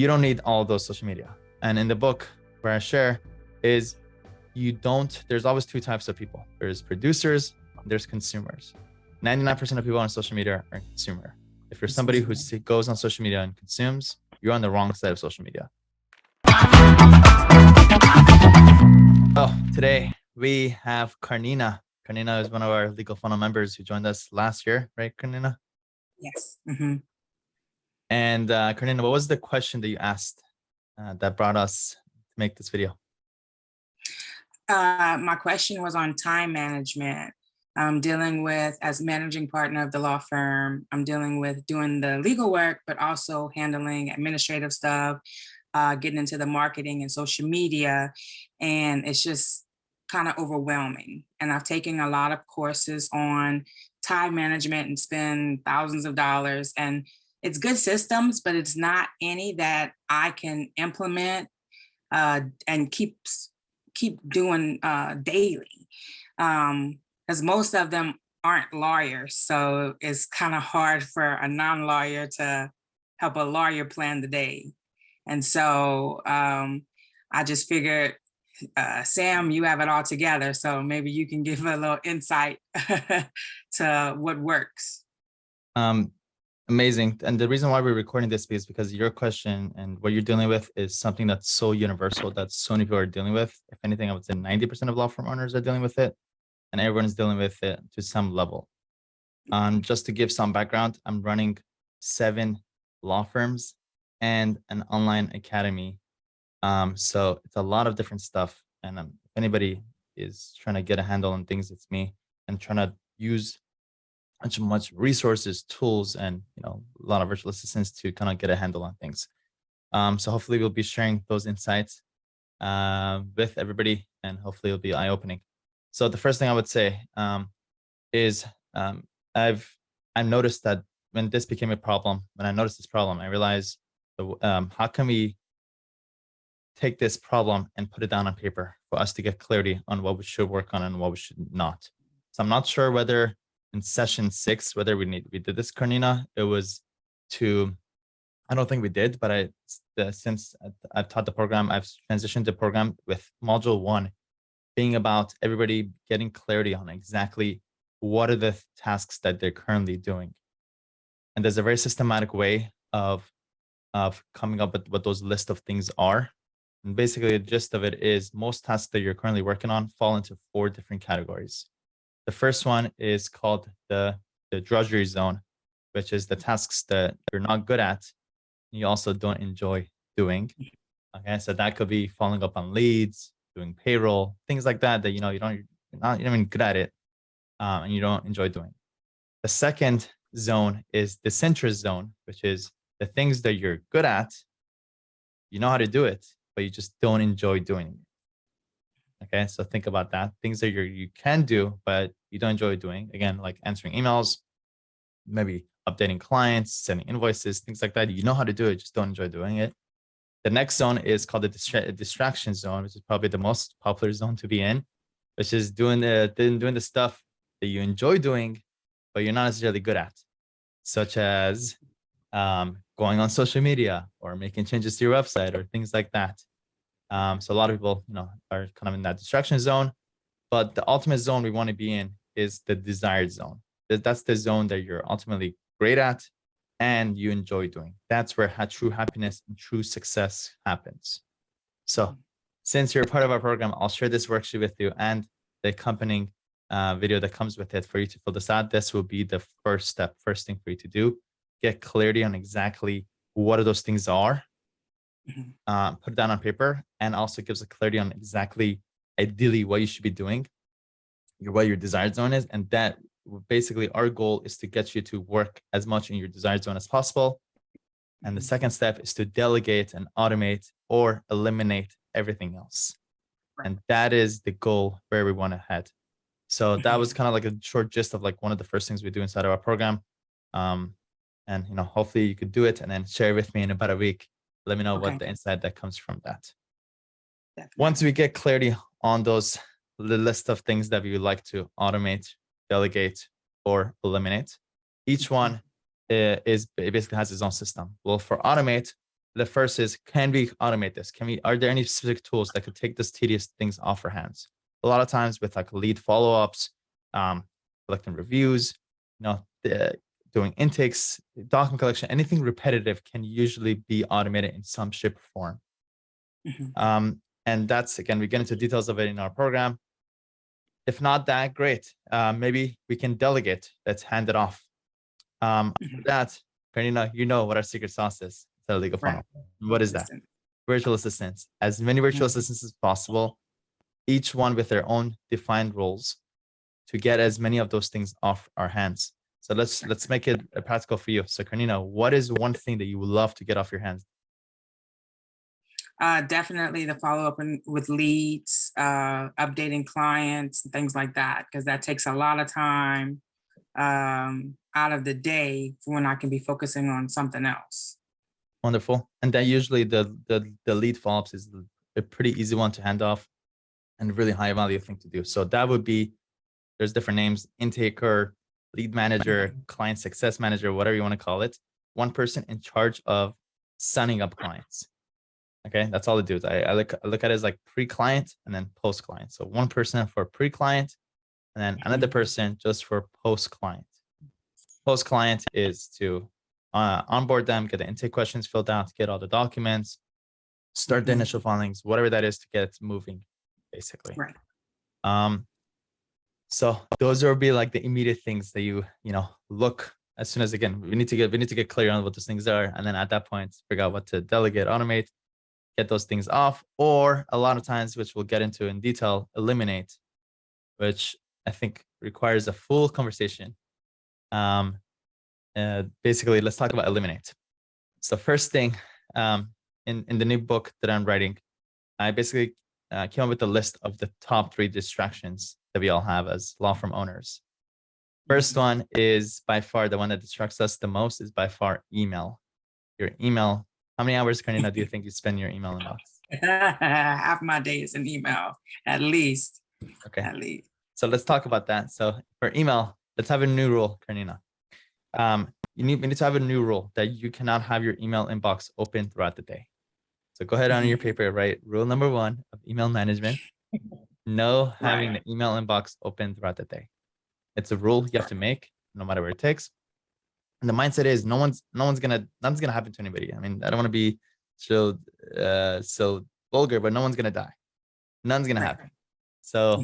You don't need all those social media. And in the book where I share is there's always two types of people. There's producers, there's consumers. 99% of people on social media are consumer. If you're somebody who goes on social media and consumes, you're on the wrong side of social media. Oh, today we have Karnina. Karnina is one of our Legal Funnel members who joined us last year, right, Karnina? Yes. Mm-hmm. And Karnina, what was the question that you asked that brought us to make this video? My question was on time management. I'm dealing with, as managing partner of the law firm, I'm dealing with doing the legal work, but also handling administrative stuff, getting into the marketing and social media. And it's just kind of overwhelming. And I've taken a lot of courses on time management and spend thousands of dollars. And it's good systems, but it's not any that I can implement and keep doing daily. Because most of them aren't lawyers. So it's kind of hard for a non-lawyer to help a lawyer plan the day. And so I just figured, Sam, you have it all together. So maybe you can give a little insight to what works. Amazing. And the reason why we're recording this is because your question and what you're dealing with is something that's so universal that so many people are dealing with. If anything, I would say 90% of law firm owners are dealing with it, and everyone's dealing with it to some level. Just to give some background, I'm running 7 law firms and an online academy. So it's a lot of different stuff. And if anybody is trying to get a handle on things, it's me, and trying to use much resources, tools, and a lot of virtual assistants to kind of get a handle on things. So hopefully we'll be sharing those insights with everybody, and hopefully it'll be eye-opening. So the first thing I would say is I've noticed that when this became a problem, when I noticed this problem, I realized how can we take this problem and put it down on paper for us to get clarity on what we should work on and what we should not. So I'm not sure whether in session 6, whether we did this, Karnina. It was I don't think we did, but since I've taught the program, I've transitioned the program with module 1 being about everybody getting clarity on exactly what are the tasks that they're currently doing. And there's a very systematic way of coming up with what those list of things are. And basically the gist of it is most tasks that you're currently working on fall into 4 different categories. The first one is called the drudgery zone, which is the tasks that you're not good at, and you also don't enjoy doing. Okay, so that could be following up on leads, doing payroll, things like that you're not even good at it, and you don't enjoy doing. The second zone is the disinterest zone, which is the things that you're good at, you know how to do it, but you just don't enjoy doing it. Okay, so think about that. Things that you can do, but you don't enjoy doing. Again, like answering emails, maybe updating clients, sending invoices, things like that. You know how to do it, just don't enjoy doing it. The next zone is called the distraction zone, which is probably the most popular zone to be in, which is doing the stuff that you enjoy doing, but you're not necessarily good at, such as going on social media or making changes to your website or things like that. So a lot of people, are kind of in that distraction zone, but the ultimate zone we want to be in is the desired zone. That's the zone that you're ultimately great at and you enjoy doing. That's where true happiness and true success happens. So since you're a part of our program, I'll share this worksheet with you and the accompanying video that comes with it for you to fill this out. This will be the first thing for you to do. Get clarity on exactly what those things are. Put it down on paper, and also gives a clarity on exactly, ideally, what you should be doing, what your desired zone is. And that basically our goal is to get you to work as much in your desired zone as possible. And the second step is to delegate and automate or eliminate everything else. And that is the goal where we want to head. So that was kind of like a short gist of like one of the first things we do inside of our program. And hopefully you could do it and then share with me in about a week. Let me know what the insight that comes from that. Definitely. Once we get clarity on the list of things that we would like to automate, delegate, or eliminate, each one basically has its own system. Well, for automate, the first is, can we automate this? Are there any specific tools that could take this tedious things off our hands? A lot of times with like lead follow-ups, collecting reviews, doing intakes, document collection, anything repetitive can usually be automated in some shape or form. And that's, again, we get into details of it in our program. If not that, great. Maybe we can delegate. Let's hand it off. For that, Karina, you know what our secret sauce is. It's a legal funnel. What is that? Virtual assistants. As many virtual assistants as possible, each one with their own defined roles, to get as many of those things off our hands. So let's make it practical for you. So Karina, what is one thing that you would love to get off your hands? Definitely the follow-up with leads, updating clients, things like that, because that takes a lot of time out of the day when I can be focusing on something else. Wonderful. And then usually the lead follow-ups is a pretty easy one to hand off and really high value thing to do. So that would be, there's different names: intaker, lead manager, client success manager, whatever you want to call it. One person in charge of signing up clients. Okay, that's all it do. I look at it as like pre-client and then post-client. So one person for pre-client and then another person just for post-client. Post-client is to onboard them, get the intake questions filled out, get all the documents, start the initial filings, whatever that is, to get it moving, basically. Right. So those will be like the immediate things that you look as soon as, again, we need to get clear on what those things are, and then at that point figure out what to delegate, automate, get those things off, or a lot of times, which we'll get into in detail, eliminate, which I think requires a full conversation. Basically, let's talk about eliminate. So first thing, in the new book that I'm writing, I basically came up with a list of the top 3 distractions that we all have as law firm owners. First one is by far the one that distracts us the most, is by far email. Your email. How many hours, Karina, do you think you spend in your email inbox? Half my day is an email, at least. Okay. At least. So let's talk about that. So for email, let's have a new rule, Karina. We need to have a new rule that you cannot have your email inbox open throughout the day. So go ahead on your paper, write rule number 1 of email management. No having the email inbox open throughout the day. It's a rule you have to make, no matter where it takes. And the mindset is nothing's gonna happen to anybody. I mean, I don't want to be so vulgar, but no one's gonna die. None's gonna happen. So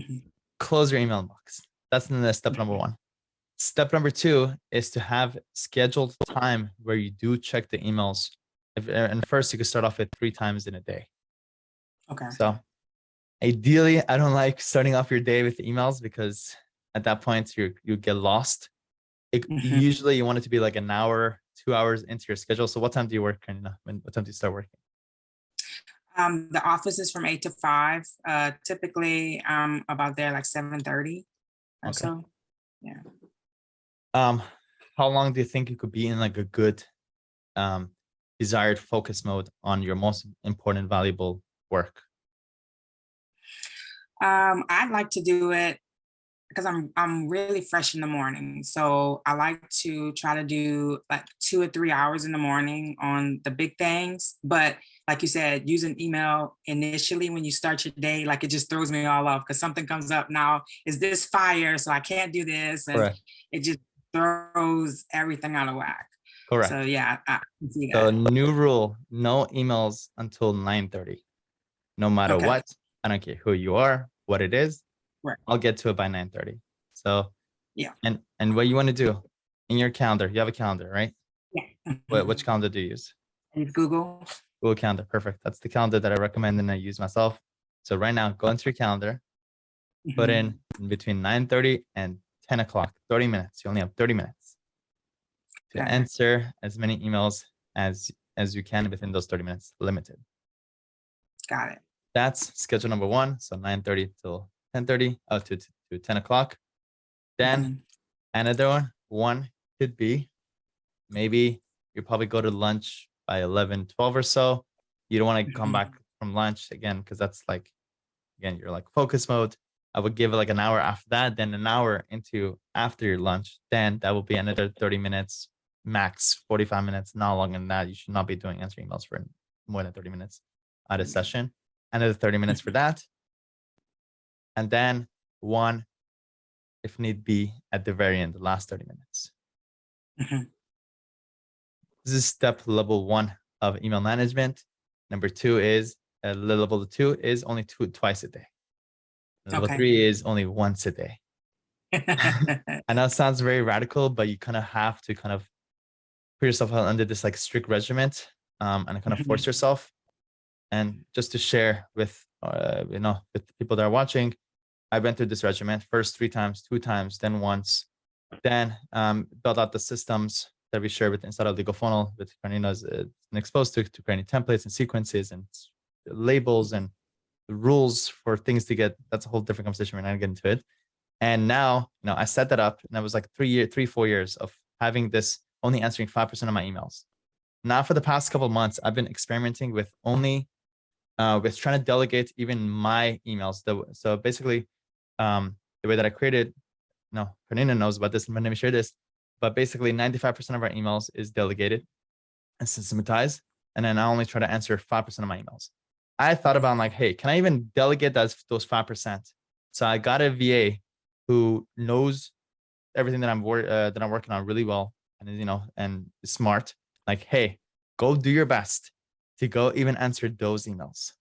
close your email inbox. That's the step number 1. Step number 2 is to have scheduled time where you do check the emails. And first, you could start off with 3 times in a day. Okay. So ideally, I don't like starting off your day with emails, because at that point you get lost. Usually you want it to be like an hour, 2 hours into your schedule. So what time do you work, Karina? What time do you start working? The office is from 8 to 5. Typically, I'm about there like 7:30 or so. Yeah. How long do you think you could be in like a good desired focus mode on your most important, valuable work? I'd like to do it because I'm really fresh in the morning. So I like to try to do like 2 or 3 hours in the morning on the big things. But like you said, using email initially when you start your day, like it just throws me all off because something comes up now. Is this fire? So I can't do this. And it just throws everything out of whack. Correct. So yeah, I can see that. So new rule, no emails until 9:30. No matter what. I don't care who you are, what it is. Right. I'll get to it by 9:30. So yeah. And what you want to do in your calendar, you have a calendar, right? Yeah. Which calendar do you use? I use Google. Google Calendar. Perfect. That's the calendar that I recommend and I use myself. So right now, go into your calendar, put in between 9:30 and 10 o'clock, 30 minutes. You only have 30 minutes to answer as many emails as you can within those 30 minutes, limited. Got it. That's schedule number 1. So 9:30 till 10:30, to 10 o'clock. Then another one could be, maybe you probably go to lunch by 11, 12 or so. You don't want to come back from lunch again, because that's like, again, you're like focus mode. I would give it like an hour after that, then an hour into after your lunch. Then that will be another 30 minutes, max 45 minutes, not longer than that. You should not be doing answering emails for more than 30 minutes at a session. Another 30 minutes for that. And then one, if need be, at the very end, the last 30 minutes. This is step level 1 of email management. Number 2 is level 2 is only twice a day. Level 3 is only once a day. I know it sounds very radical, but you kind of have to kind of put yourself under this like strict regiment, and kind of force yourself. And just to share with with the people that are watching, I went through this regimen first 3 times, 2 times, then once, then built out the systems that we share with inside of Legal Funnel with Karina's and exposed to creating templates and sequences and labels and rules for things to get. That's a whole different conversation. We're not getting into it. And now, I set that up, and that was like 4 years of having this, only answering 5% of my emails. Now, for the past couple of months, I've been experimenting with only with trying to delegate even my emails. So basically, the way that I created, Karina knows about this, and let me share this. But basically, 95% of our emails is delegated and systematized, and then I only try to answer 5% of my emails. I thought about like, hey, can I even delegate those 5%? So I got a VA who knows everything that I'm working on really well, and and is smart. Like, hey, go do your best to go even answer those emails.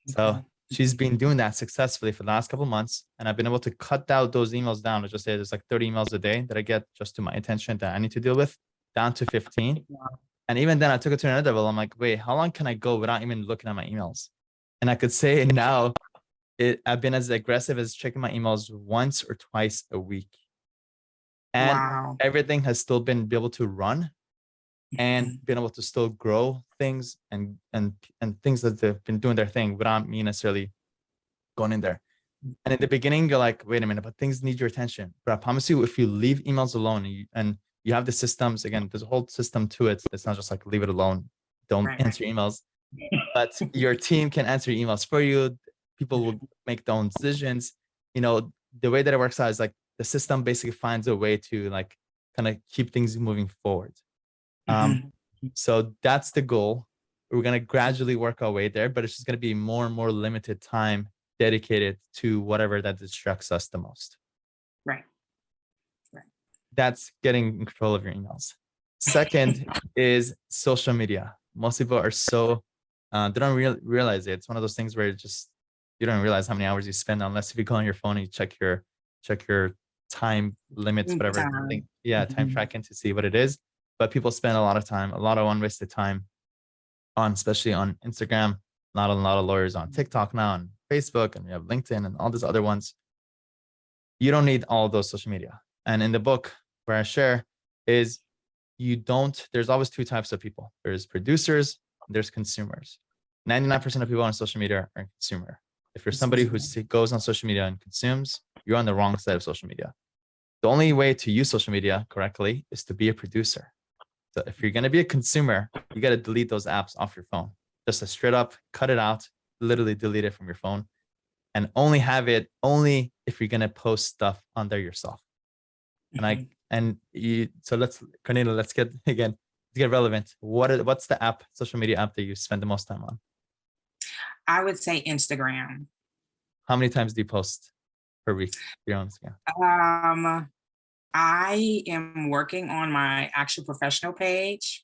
So she's been doing that successfully for the last couple of months, and I've been able to cut out those emails down. Let's just say there's like 30 emails a day that I get just to my attention that I need to deal with, down to 15. And even then, I took it to another level. I'm like, wait, how long can I go without even looking at my emails? And I could say now, I've been as aggressive as checking my emails once or twice a week. And everything has still been able to run and been able to still grow things and things that they've been doing their thing without me necessarily going in there. And in the beginning, you're like, wait a minute, but things need your attention. But I promise you, if you leave emails alone and you have the systems, again, there's a whole system to it. It's not just like leave it alone, don't answer emails. But your team can answer emails for you. People will make their own decisions. The way that it works out is like the system basically finds a way to like kind of keep things moving forward. So that's the goal. We're going to gradually work our way there, but it's just going to be more and more limited time dedicated to whatever that distracts us the most. Right. That's getting in control of your emails. Second is social media. Most people are so, they don't realize it. It's one of those things where you don't realize how many hours you spend unless if you go on your phone and you check your time limits, whatever. Time tracking to see what it is. But people spend a lot of time, a lot of unwasted time especially on Instagram, a lot of lawyers on TikTok now, and Facebook, and we have LinkedIn and all these other ones. You don't need all of those social media. And in the book where I share is there's always 2 types of people. There's producers, there's consumers. 99% of people on social media are consumer. If you're somebody who goes on social media and consumes, you're on the wrong side of social media. The only way to use social media correctly is to be a producer. So if you're going to be a consumer, you got to delete those apps off your phone. Just a straight up cut it out, literally delete it from your phone, and only have it if you're going to post stuff on there yourself. So let's get relevant. What's the social media app that you spend the most time on? I would say Instagram. How many times do you post per week? You're on Instagram. I am working on my actual professional page,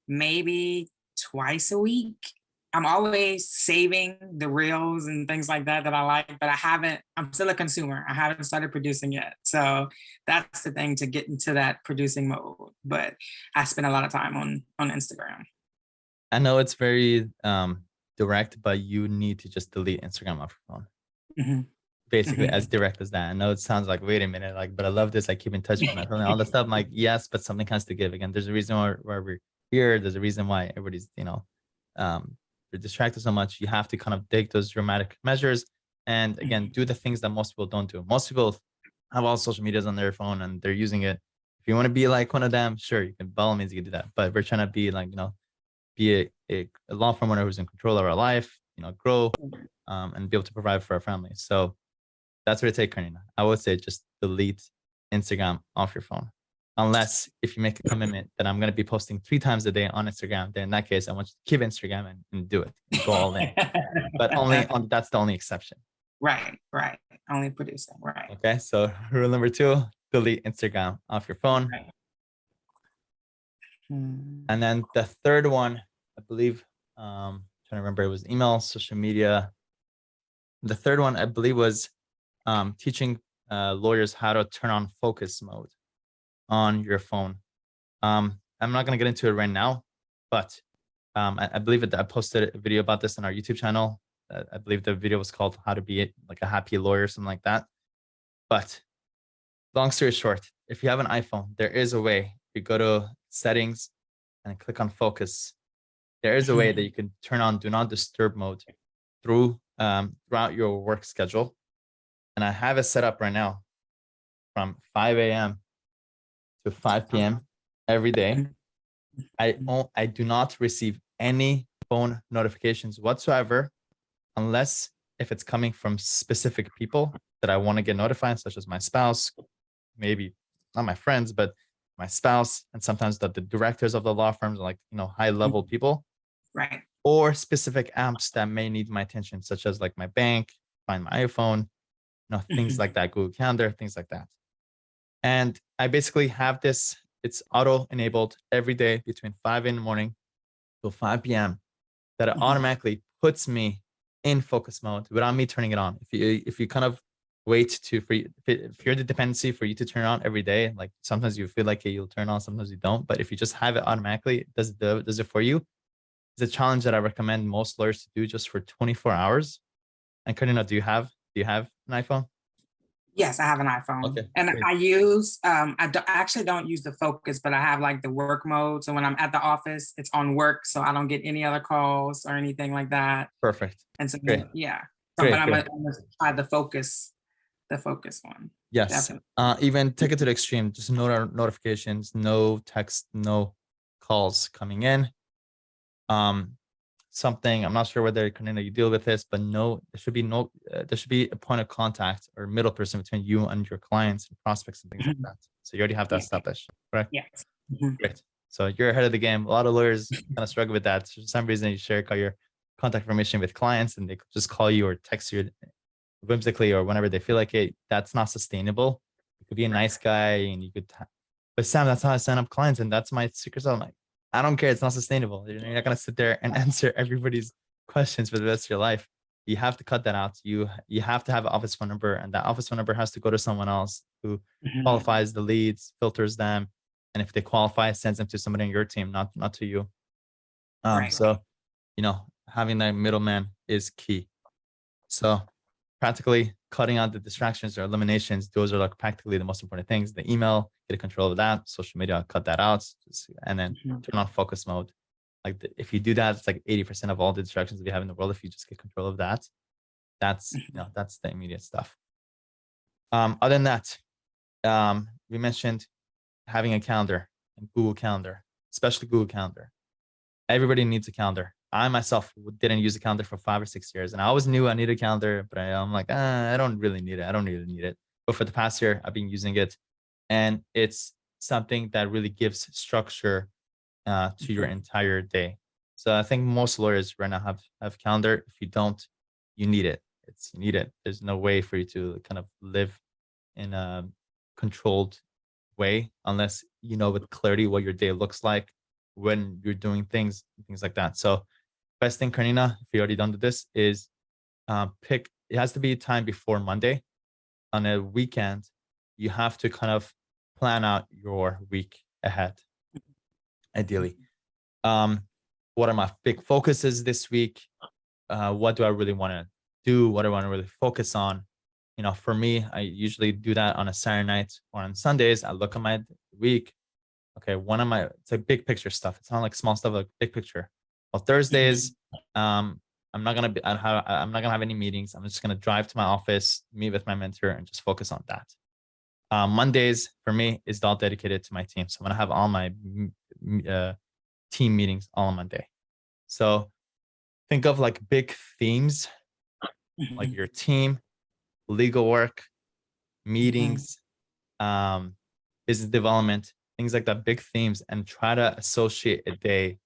maybe twice a week. I'm always saving the reels and things like that I like, but I'm still a consumer. I haven't started producing yet. So that's the thing, to get into that producing mode. But I spend a lot of time on Instagram. I know it's very direct, but you need to just delete Instagram off your phone. Basically, as direct as that. I know it sounds like, wait a minute, but I love this. I keep in touch with my family, all that stuff. I'm like, yes, but something has to give. Again, there's a reason why we're here. There's a reason why everybody's, they're distracted so much. You have to kind of take those dramatic measures and again, do the things that most people don't do. Most people have all social medias on their phone and they're using it. If you want to be like one of them, sure, you can, by all means, you can do that. But we're trying to be like, be a law firm owner who's in control of our life, grow and be able to provide for our family. So that's what I take, Karina. I would say just delete Instagram off your phone. unless if you make a commitment that I'm going to be posting 3 times a day on Instagram, then in that case, I want you to keep Instagram and do it and go all in. But that's the only exception. Right. Only producing. Right. Okay. So rule number 2, delete Instagram off your phone. Right. Hmm. And then the third one, I believe, trying to remember, it was email, social media. The third one, I believe, was teaching lawyers how to turn on focus mode on your phone. I'm not going to get into it right now, but I believe that I posted a video about this on our YouTube channel. I believe the video was called "How to Be Like a Happy Lawyer," something like that. But long story short, if you have an iPhone, there is a way. You go to settings and click on focus. There is a way that you can turn on do not disturb mode throughout your work schedule. And I have it set up right now from 5 a.m. to 5 p.m. every day. I do not receive any phone notifications whatsoever, unless if it's coming from specific people that I want to get notified, such as my spouse, maybe not my friends, but my spouse, and sometimes the directors of the law firms, like, high level people, Right. or specific apps that may need my attention, such as like my bank, find my iPhone, things like that, Google Calendar, things like that. And I basically have this, it's auto enabled every day between 5 in the morning till 5 p.m. that it automatically puts me in focus mode without me turning it on. If you kind of wait if you're the dependency for you to turn on every day, like sometimes you feel like you'll turn on, sometimes you don't. But if you just have it automatically, does it for you. It's a challenge that I recommend most lawyers to do just for 24 hours. And Karina, do you have an iPhone? Yes, I have an iPhone. Okay, And great. I use, I actually don't use the focus, but I have like the work mode. So when I'm at the office, it's on work. So I don't get any other calls or anything like that. Perfect. And so, Great. yeah. So, Great, but I'm great. gonna try the focus one. Yes. Definitely. Even take it to the extreme. Just no notifications, no text, no calls coming in. Something I'm not sure whether you deal with this, but there should be a point of contact or middle person between you and your clients and prospects and things like that. So you already have that established, correct? Yes. Great. So you're ahead of the game. A lot of lawyers kind of struggle with that. For some reason, you share your contact information with clients and they just call you or text you whimsically or whenever they feel like it. That's not sustainable. You could be a nice guy and you could, but Sam, that's how I sign up clients and that's my secret sauce. I'm like, I don't care. It's not sustainable. You're not going to sit there and answer everybody's questions for the rest of your life. You have to cut that out. You have to have an office phone number, and that office phone number has to go to someone else who qualifies the leads, filters them, and if they qualify, sends them to somebody on your team, not to you. So, having that middleman is key. So practically cutting out the distractions or eliminations, those are like practically the most important things. The email, get control of that. Social media, cut that out, and then turn on focus mode. Like if you do that, it's like 80% of all the distractions we have in the world. If you just get control of that, that's that's the immediate stuff. Other than that, we mentioned having a calendar and Google Calendar, especially Google Calendar. Everybody needs a calendar. I myself didn't use a calendar for 5 or 6 years, and I always knew I needed a calendar, but I'm like, I don't really need it. I don't really need it. But for the past year, I've been using it, and it's something that really gives structure to your entire day. So I think most lawyers right now have calendar. If you don't, you need it. You need it. There's no way for you to kind of live in a controlled way unless you know with clarity what your day looks like when you're doing things like that. So best thing, Karina, if you already done this, is it has to be time before Monday. On a weekend, you have to kind of plan out your week ahead, ideally. What are my big focuses this week? What do I really want to do? What do I want to really focus on? For me, I usually do that on a Saturday night or on Sundays. I look at my week. Okay, it's like big picture stuff. It's not like small stuff, like big picture. Well, Thursdays, I'm not gonna have any meetings. I'm just gonna drive to my office, meet with my mentor, and just focus on that. Mondays for me is all dedicated to my team, so I'm gonna have all my team meetings all on Monday. So think of like big themes, like your team, legal work, meetings, business development, things like that, big themes, and try to associate a day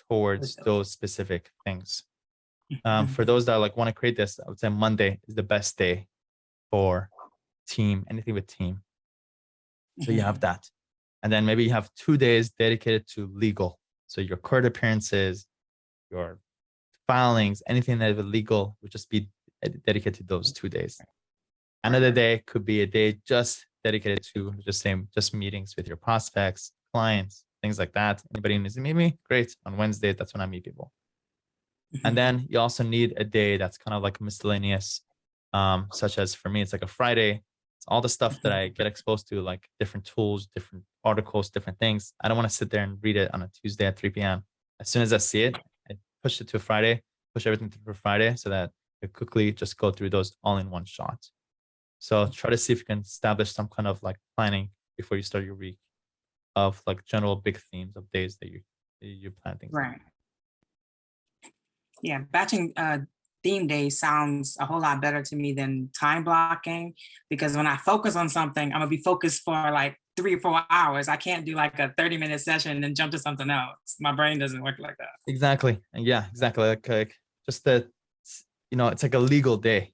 towards those specific things. For those that like want to create this, I would say Monday is the best day for team, anything with team. So you have that. And then maybe you have 2 days dedicated to legal. So your court appearances, your filings, anything that is legal would just be dedicated to those 2 days. Another day could be a day just dedicated to just meetings with your prospects, clients, things like that. Anybody needs to meet me? Great. On Wednesday, that's when I meet people. And then you also need a day that's kind of like miscellaneous, such as for me, it's like a Friday. It's all the stuff that I get exposed to, like different tools, different articles, different things. I don't want to sit there and read it on a Tuesday at 3 p.m. As soon as I see it, I push it to Friday, push everything through for Friday so that I quickly just go through those all in one shot. So try to see if you can establish some kind of like planning before you start your week of like general big themes of days that you plan things. Right. Yeah, batching theme days sounds a whole lot better to me than time blocking, because when I focus on something, I'm gonna be focused for like 3 or 4 hours. I can't do like a 30-minute session and then jump to something else. My brain doesn't work like that. Exactly. And yeah, exactly. Like just that, it's like a legal day.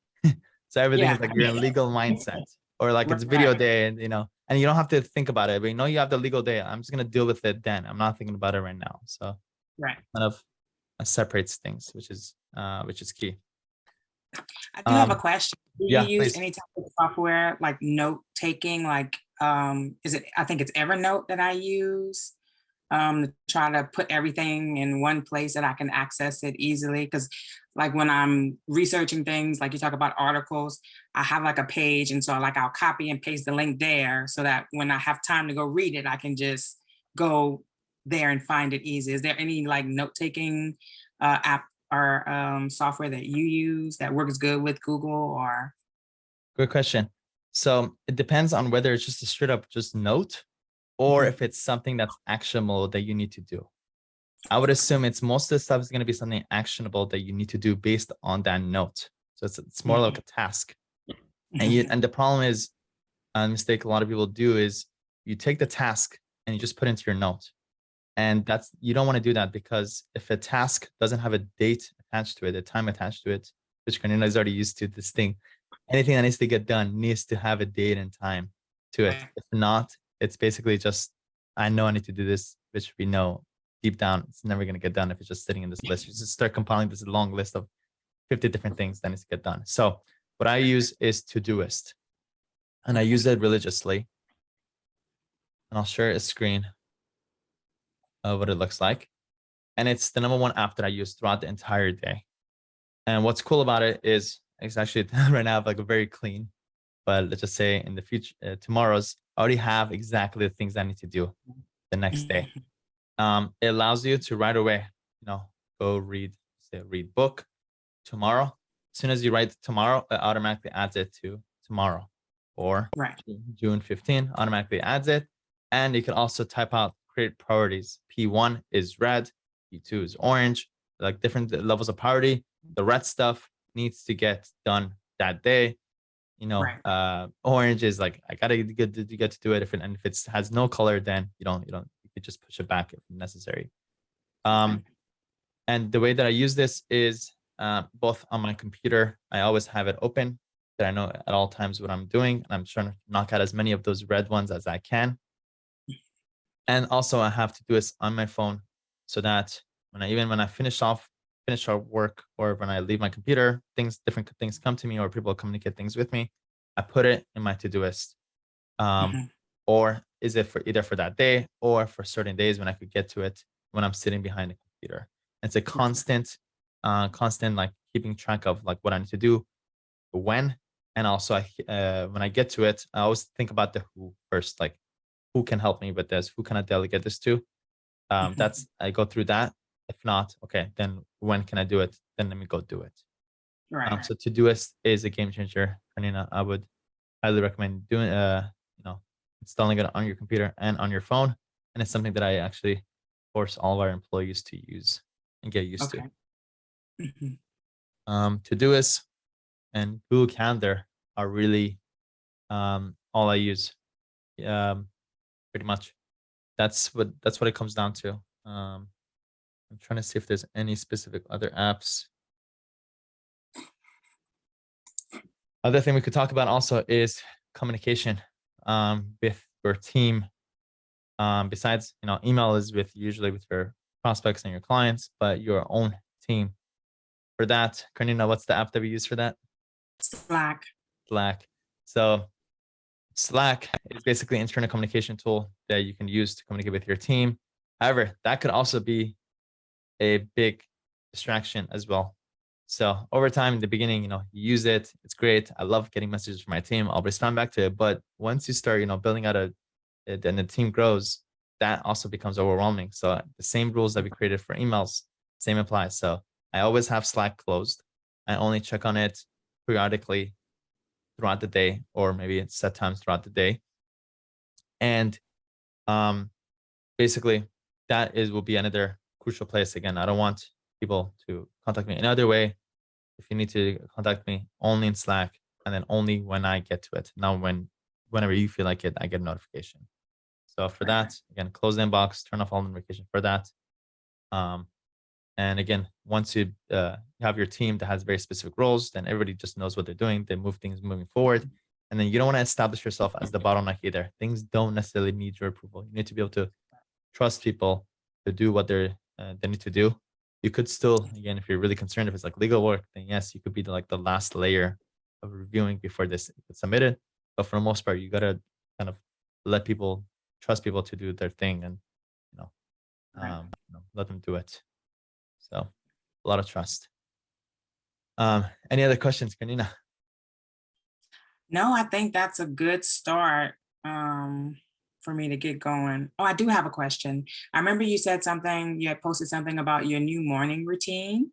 So everything is like you're in legal mindset, or like it's video day, and and you don't have to think about it, but you have the legal day. I'm just gonna deal with it then. I'm not thinking about it right now. So Right. kind of separates things, which is key. I do have a question. Do you Yeah, use please. any type of software like note taking? Like, I think it's Evernote that I use to try to put everything in one place that I can access it easily. Because like when I'm researching things, like you talk about articles, I have like a page. And so like I'll copy and paste the link there so that when I have time to go read it, I can just go there and find it easy. Is there any like note taking app or software that you use that works good with Google or? Good question. So it depends on whether it's just a straight up just note, or if it's something that's actionable that you need to do. I would assume it's most of the stuff is going to be something actionable that you need to do based on that note. So it's more like a task. And the problem is, a mistake a lot of people do is you take the task and you just put it into your note. And you don't want to do that, because if a task doesn't have a date attached to it, a time attached to it, which Karina is already used to this thing, anything that needs to get done needs to have a date and time to it. If not, it's basically just, I know I need to do this, which we know deep down it's never going to get done if it's just sitting in this list. You just start compiling this long list of 50 different things that needs to get done. So what I use is Todoist, and I use it religiously. And I'll share a screen of what it looks like. And it's the number one app that I use throughout the entire day. And what's cool about it is it's actually right now like a very clean, but let's just say in the future, tomorrow's, I already have exactly the things I need to do the next day. It allows you to right away, go read book tomorrow. As soon as you write tomorrow, it automatically adds it to tomorrow, or June 15 automatically adds it. And you can also type out create priorities. P1 is red, P2 is orange, like different levels of priority. The red stuff needs to get done that day. Orange is like, I gotta get to do it. If it has no color, then you could just push it back if necessary. And the way that I use this is both on my computer. I always have it open, that I know at all times what I'm doing, and I'm trying to knock out as many of those red ones as I can. And also I have to do this on my phone, so that when I finish our work, or when I leave my computer, different things come to me, or people communicate things with me, I put it in my Todoist. Or is it for either for that day or for certain days when I could get to it when I'm sitting behind a computer. It's a constant like keeping track of like what I need to do when. And also when I get to it, I always think about the who first, like who can help me with this? Who can I delegate this to? I go through that. If not, okay, then when can I do it? Then let me go do it. So Todoist is a game changer. Karina, I would highly recommend doing, installing it on your computer and on your phone. And it's something that I actually force all of our employees to use and get used to. Todoist and Google Calendar are really all I use, pretty much. that's what it comes down to. I'm trying to see if there's any specific other apps. Other thing we could talk about also is communication with your team. Besides, email is usually with your prospects and your clients, but your own team. For that, Karnina, what's the app that we use for that? Slack. Slack. So Slack is basically an internal communication tool that you can use to communicate with your team. However, that could also be a big distraction as well. So over time, in the beginning, you use it. It's great. I love getting messages from my team. I'll respond back to it. But once you start, building out and the team grows, that also becomes overwhelming. So the same rules that we created for emails, same applies. So I always have Slack closed. I only check on it periodically throughout the day, or maybe it's set times throughout the day. And basically, that will be another crucial place. Again, I don't want people to contact me another way. If you need to contact me, only in Slack, and then only when I get to it. Not whenever you feel like it, I get a notification. So for that, again, close the inbox, turn off all notifications for that. And again, once you have your team that has very specific roles, then everybody just knows what they're doing. They move things moving forward. And then you don't want to establish yourself as the bottleneck either. Things don't necessarily need your approval. You need to be able to trust people to do what they need to do. You could still, again, if you're really concerned if it's like legal work, then yes, you could be the last layer of reviewing before this gets submitted. But for the most part, you gotta kind of trust people to do their thing, and let them do it. So a lot of trust. Any other questions, Karnina? No, I think that's a good start for me to get going. Oh, I do have a question. I remember you said something, you had posted something about your new morning routine.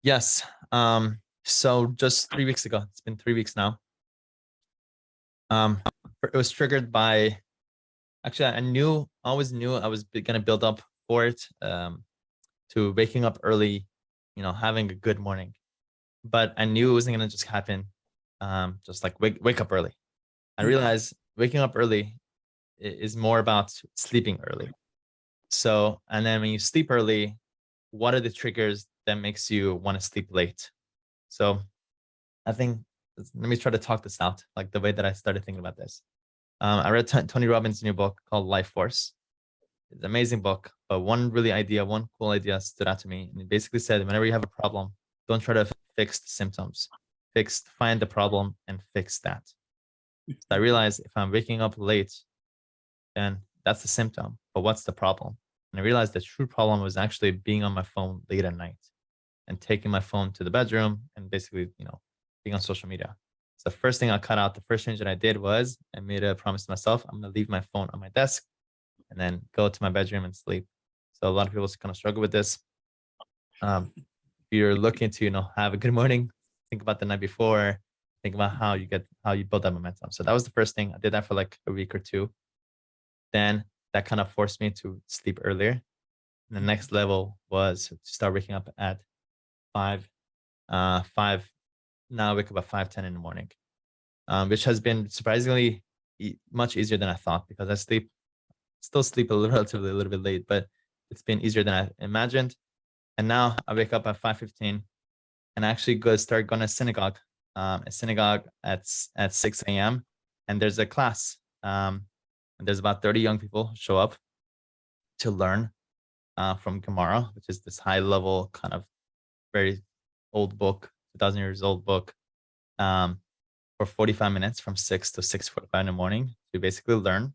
Yes. So just 3 weeks ago, it's been 3 weeks now. It was triggered by, actually, I always knew I was going to build up for it, to waking up early, having a good morning. But I knew it wasn't going to just happen. Just like wake up early. I realized waking up early is more about sleeping early. So, and then when you sleep early, what are the triggers that makes you want to sleep late? So I think, let me try to talk this out, like the way that I started thinking about this. I read Tony Robbins' new book called Life Force. It's an amazing book, but one cool idea stood out to me. And it basically said, whenever you have a problem, don't try to fix the symptoms. Find the problem and fix that. So I realized if I'm waking up late, then that's the symptom. But what's the problem? And I realized the true problem was actually being on my phone late at night and taking my phone to the bedroom and basically, being on social media. So the first thing I cut out, the first change that I did was I made a promise to myself, I'm going to leave my phone on my desk and then go to my bedroom and sleep. So a lot of people kind of struggle with this. If you're looking to, have a good morning, think about the night before, think about how you build that momentum. So that was the first thing. I did that for like a week or two. Then that kind of forced me to sleep earlier. And the next level was to start waking up at 5. Now I wake up at 5:10 in the morning, which has been surprisingly much easier than I thought, because I still sleep relatively a little bit late, but it's been easier than I imagined. And now I wake up at 5:15 and I actually start going to synagogue, at 6 a.m. And there's a class. And there's about 30 young people who show up to learn from Gemara, which is this high level kind of very old book, 2,000 years old book, for 45 minutes from 6 to 6:45 in the morning to basically learn.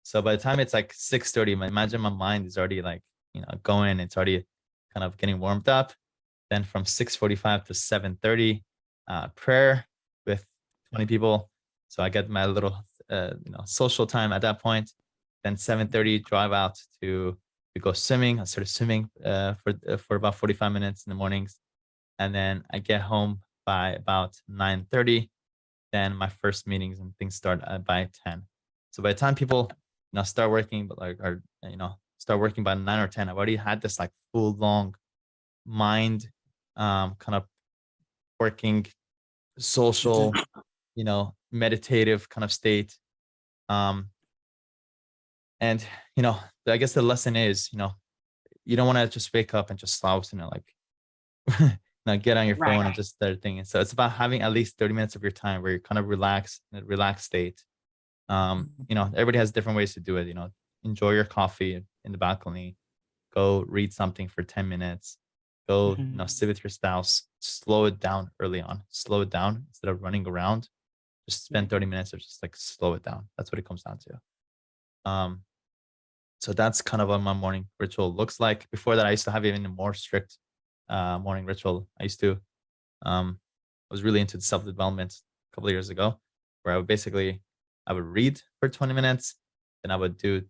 So by the time it's like 6:30, imagine my mind is already like, going, it's already kind of getting warmed up. Then from 6:45 to 7:30, prayer with 20 people. So I get my little, social time at that point. Then 7:30, drive out to go swimming. I started swimming for about 45 minutes in the mornings. And then I get home by about 9:30. Then my first meetings and things start by 10. So by the time people, start working, start working by 9 or 10, I've already had this like full long mind, kind of working social, meditative kind of state. And, you know, I guess the lesson is, you know, you don't want to just wake up and just slouch and like, now get on your Right. phone and just start thinking. So it's about having at least 30 minutes of your time where you're kind of relaxed in a relaxed state. You know, everybody has different ways to do it. You know, enjoy your coffee in the balcony, go read something for 10 minutes, go, you know, Mhm. sit with your spouse, slow it down early on, slow it down instead of running around. Just spend Right. 30 minutes of just like slow it down. That's what it comes down to. Um, so that's kind of what my morning ritual looks like. Before that, I used to have even a more strict morning ritual. I was really into self-development a couple of years ago, where I would read for 20 minutes, then I would do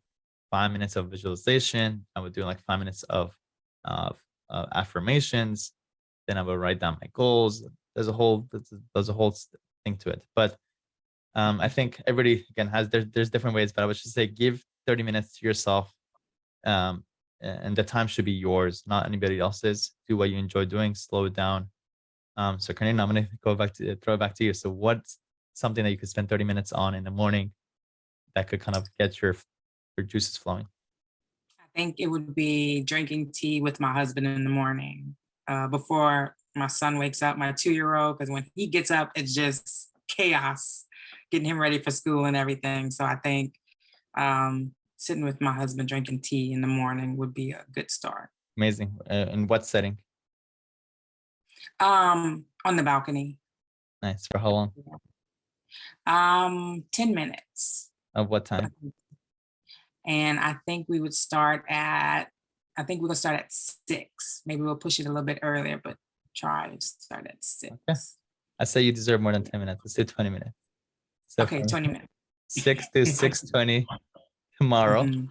5 minutes of visualization. I would do like 5 minutes of affirmations. Then I would write down my goals. There's a whole thing to it. But I think everybody again there's different ways, but I would just say give 30 minutes to yourself. And the time should be yours, not anybody else's. Do what you enjoy doing, slow it down. So Karina, I'm gonna throw it back to you. So what's something that you could spend 30 minutes on in the morning that could kind of get your juices flowing? I think it would be drinking tea with my husband in the morning before my son wakes up, my 2-year-old, because when he gets up, it's just chaos getting him ready for school and everything. So I think sitting with my husband drinking tea in the morning would be a good start. Amazing. In what setting? On the balcony. Nice. For how long? 10 minutes. Of what time? And I think we're gonna start at 6. Maybe we'll push it a little bit earlier, but try to start at Okay. 6. I say you deserve more than 10 minutes. Let's do 20 minutes. So Okay, from 20 minutes. 6 to 6:20 tomorrow, Mhm.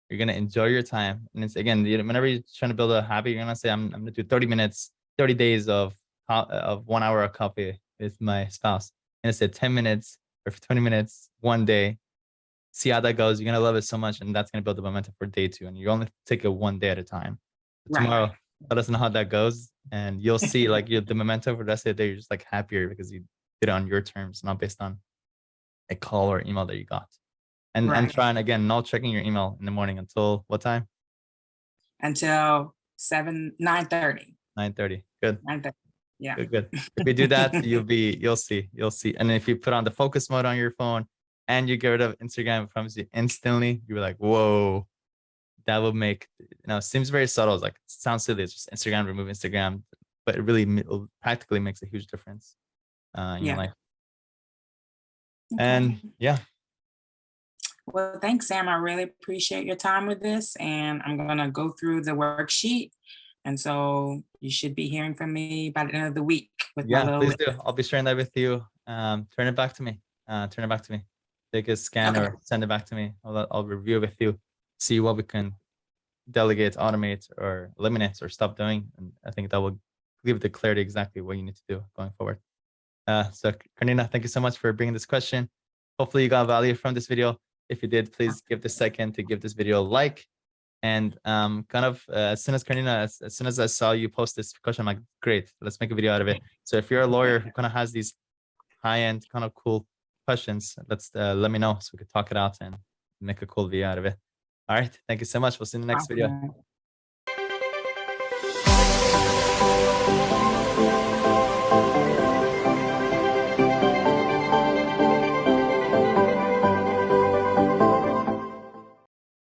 you're gonna enjoy your time. And it's again, whenever you're trying to build a habit, you're gonna say, I'm gonna do 30 minutes, 30 days of 1 hour of coffee with my spouse. And it's at 10 minutes or 20 minutes one day. See how that goes. You're gonna love it so much, and that's gonna build the momentum for day two. And you only take it one day at a time. So Right. tomorrow, let us know how that goes, and you'll see like the momentum for the rest of the day. You're just like happier because you did it on your terms, not based on a call or email that you got. And Right. trying again, not checking your email in the morning until what time? Until 9:30. 9:30. Good. 9:30. Yeah. Good, good. If you do that, you'll see. And if you put on the focus mode on your phone and you get rid of Instagram from you instantly, you're like, whoa, that would make, it seems very subtle. It's like, it sounds silly. It's just Instagram, remove Instagram, but it really practically makes a huge difference in your Yeah. life. Okay. And yeah, Well, thanks, Sam. I really appreciate your time with this. And I'm going to go through the worksheet. And so you should be hearing from me by the end of the week with my yeah, little please list. do. I'll be sharing that with you. Turn it back to me. Turn it back to me. Take a scan Okay. or send it back to me. I'll review it with you, see what we can delegate, automate, or eliminate, or stop doing. And I think that will give the clarity exactly what you need to do going forward. So Karina, thank you so much for bringing this question. Hopefully you got value from this video. If you did, please give the second to give this video a like. And kind of as soon as Karina, as soon as I saw you post this question, I'm like, great, let's make a video out of it. So if you're a lawyer who kind of has these high-end kind of cool questions, let me know so we could talk it out and make a cool video out of it. All right, thank you so much. We'll see you in the next video. Awesome.